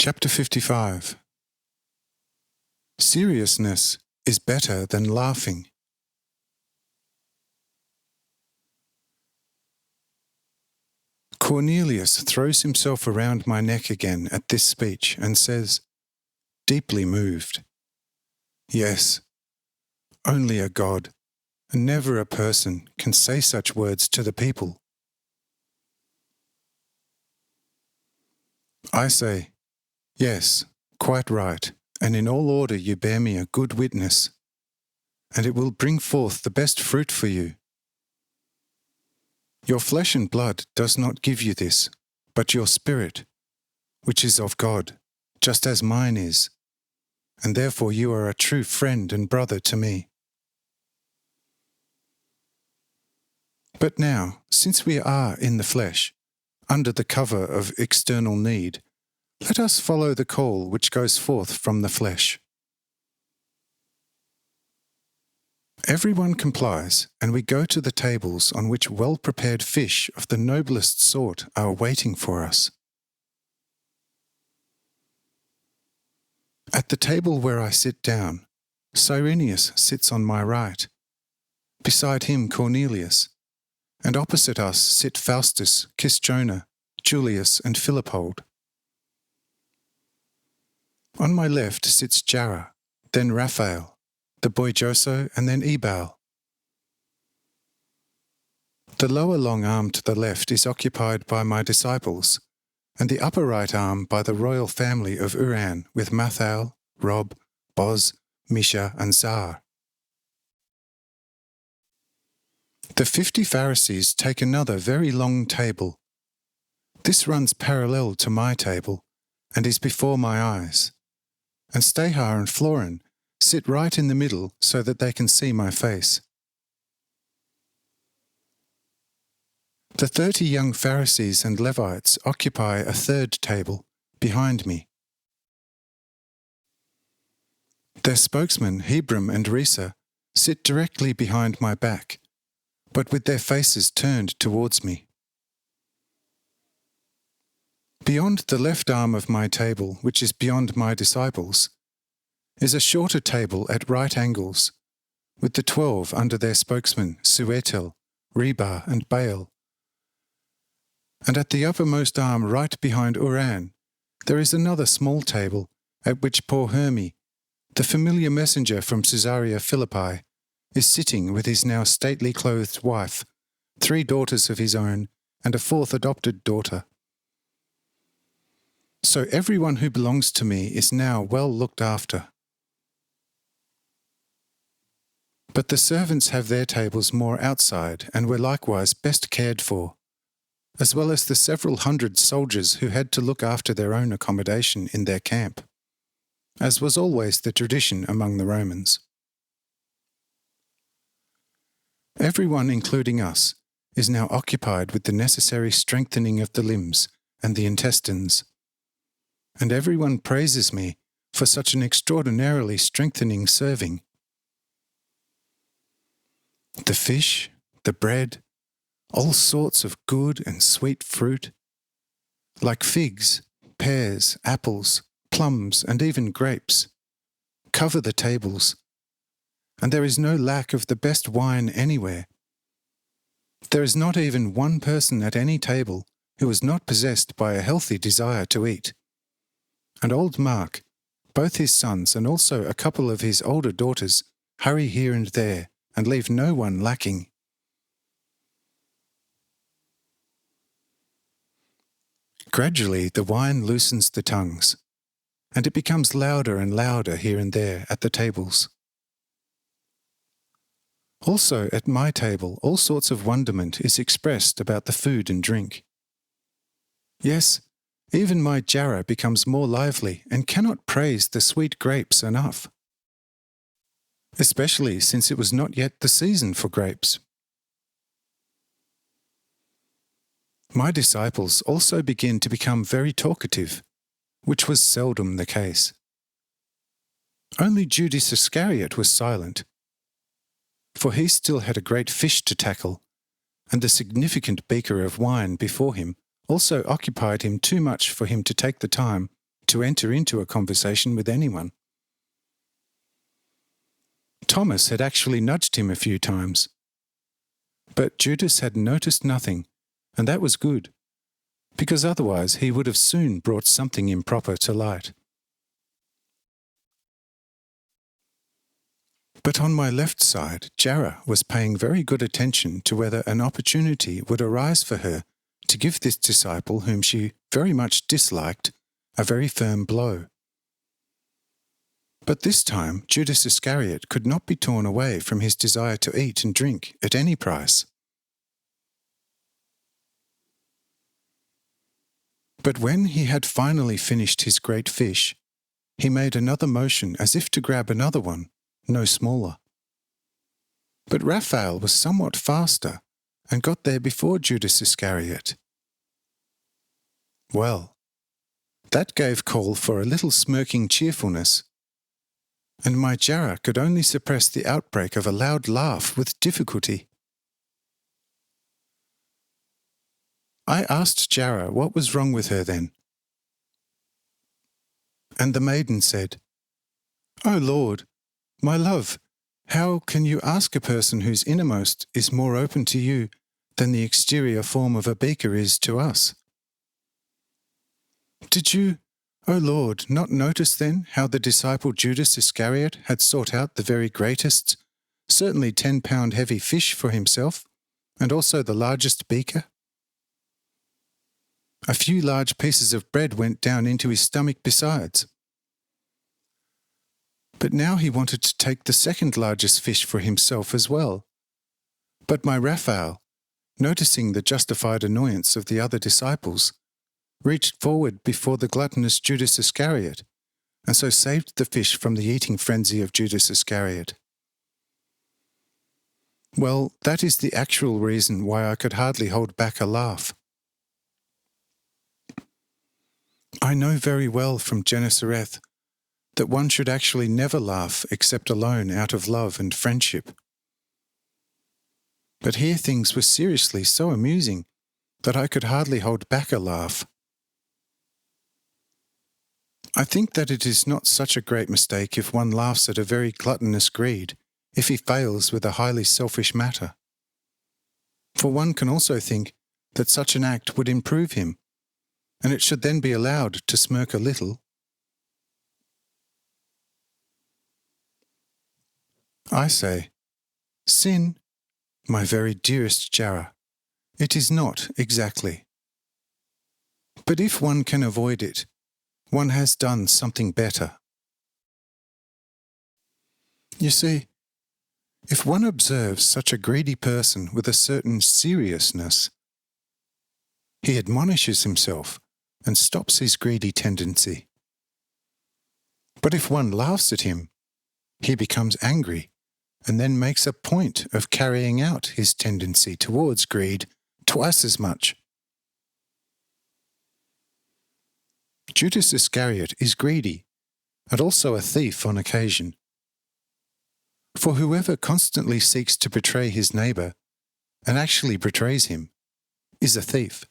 Chapter 55. Seriousness is better than laughing. Cornelius throws himself around my neck again at this speech and says, deeply moved, "Yes, only a God, and never a person, can say such words to the people." I say, "Yes, quite right, and in all order you bear me a good witness, and it will bring forth the best fruit for you. Your flesh and blood does not give you this, but your spirit, which is of God, just as mine is, and therefore you are a true friend and brother to me. But now, since we are in the flesh, under the cover of external need, let us follow the call which goes forth from the flesh. Everyone complies, and we go to the tables on which well-prepared fish of the noblest sort are waiting for us. At the table where I sit down, Cyrenius sits on my right, beside him Cornelius, and opposite us sit Faustus, Kisjona, Julius, and Philippold. On my left sits Jara, then Raphael, the boy Joso, and then Ebal. The lower long arm to the left is occupied by my disciples, and the upper right arm by the royal family of Uran with Mathal, Rob, Boz, Misha, and Zar. The 50 Pharisees take another very long table. This runs parallel to my table, and is before my eyes, and Stahar and Florin sit right in the middle so that they can see my face. The 30 young Pharisees and Levites occupy a third table, behind me. Their spokesmen, Hebron and Risa, sit directly behind my back, but with their faces turned towards me. Beyond the left arm of my table, which is beyond my disciples, is a shorter table at right angles, with the 12 under their spokesmen, Suetel, Reba, and Baal. And at the uppermost arm right behind Uran, there is another small table at which poor Hermi, the familiar messenger from Caesarea Philippi, is sitting with his now stately clothed wife, 3 daughters of his own, and a 4th adopted daughter. So everyone who belongs to me is now well looked after. But the servants have their tables more outside and were likewise best cared for, as well as the several hundred soldiers who had to look after their own accommodation in their camp, as was always the tradition among the Romans. Everyone, including us, is now occupied with the necessary strengthening of the limbs and the intestines, and everyone praises me for such an extraordinarily strengthening serving. The fish, the bread, all sorts of good and sweet fruit, like figs, pears, apples, plums, and even grapes, cover the tables, and there is no lack of the best wine anywhere. There is not even one person at any table who is not possessed by a healthy desire to eat. And old Mark, both his sons and also a couple of his older daughters, hurry here and there and leave no one lacking. Gradually the wine loosens the tongues, and it becomes louder and louder here and there at the tables. Also at my table all sorts of wonderment is expressed about the food and drink. Yes, even my Jara becomes more lively and cannot praise the sweet grapes enough, especially since it was not yet the season for grapes. My disciples also begin to become very talkative, which was seldom the case. Only Judas Iscariot was silent, for he still had a great fish to tackle, and the significant beaker of wine before him also occupied him too much for him to take the time, to enter into a conversation with anyone. Thomas had actually nudged him a few times. But Judas had noticed nothing, and that was good, because otherwise he would have soon brought something improper to light. But on my left side, Jara was paying very good attention to whether an opportunity would arise for her to give this disciple, whom she very much disliked, a very firm blow. But this time Judas Iscariot could not be torn away from his desire to eat and drink at any price. But when he had finally finished his great fish, he made another motion as if to grab another one, no smaller. But Raphael was somewhat faster and got there before Judas Iscariot. Well, that gave call for a little smirking cheerfulness, and my Jara could only suppress the outbreak of a loud laugh with difficulty. I asked Jara what was wrong with her then. And the maiden said, "O Lord, my love, how can you ask a person whose innermost is more open to you than the exterior form of a beaker is to us? Did you, O Lord, not notice then how the disciple Judas Iscariot had sought out the very greatest, certainly 10-pound heavy fish for himself, and also the largest beaker? A few large pieces of bread went down into his stomach besides. But now he wanted to take the second largest fish for himself as well. But my Raphael, noticing the justified annoyance of the other disciples, reached forward before the gluttonous Judas Iscariot, and so saved the fish from the eating frenzy of Judas Iscariot. Well, that is the actual reason why I could hardly hold back a laugh. I know very well from Gennesareth that one should actually never laugh except alone out of love and friendship. But here things were seriously so amusing that I could hardly hold back a laugh. I think that it is not such a great mistake if one laughs at a very gluttonous greed, if he fails with a highly selfish matter. For one can also think that such an act would improve him, and it should then be allowed to smirk a little. I say, sin, my very dearest Jara, it is not exactly. But if one can avoid it, one has done something better. You see, if one observes such a greedy person with a certain seriousness, he admonishes himself and stops his greedy tendency. But if one laughs at him, he becomes angry and then makes a point of carrying out his tendency towards greed twice as much. Judas Iscariot is greedy and also a thief on occasion. For whoever constantly seeks to betray his neighbour and actually betrays him is a thief.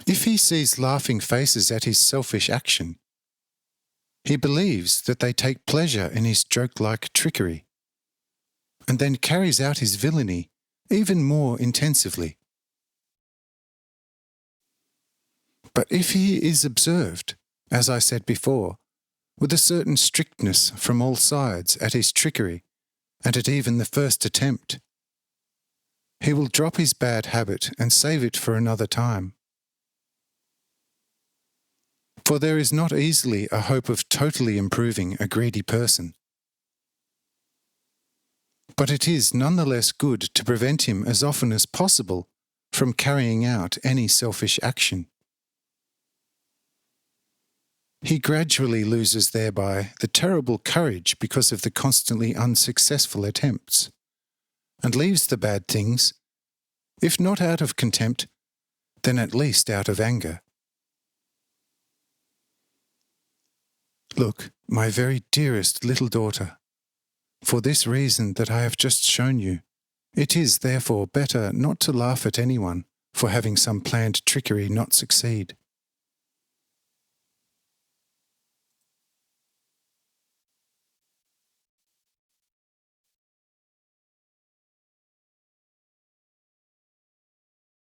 If he sees laughing faces at his selfish action, he believes that they take pleasure in his joke-like trickery, and then carries out his villainy even more intensively. But if he is observed, as I said before, with a certain strictness from all sides at his trickery and at even the first attempt, he will drop his bad habit and save it for another time. For there is not easily a hope of totally improving a greedy person. But it is nonetheless good to prevent him as often as possible from carrying out any selfish action. He gradually loses thereby the terrible courage because of the constantly unsuccessful attempts, and leaves the bad things, if not out of contempt, then at least out of anger. Look, my very dearest little daughter, for this reason that I have just shown you, it is therefore better not to laugh at anyone for having some planned trickery not succeed.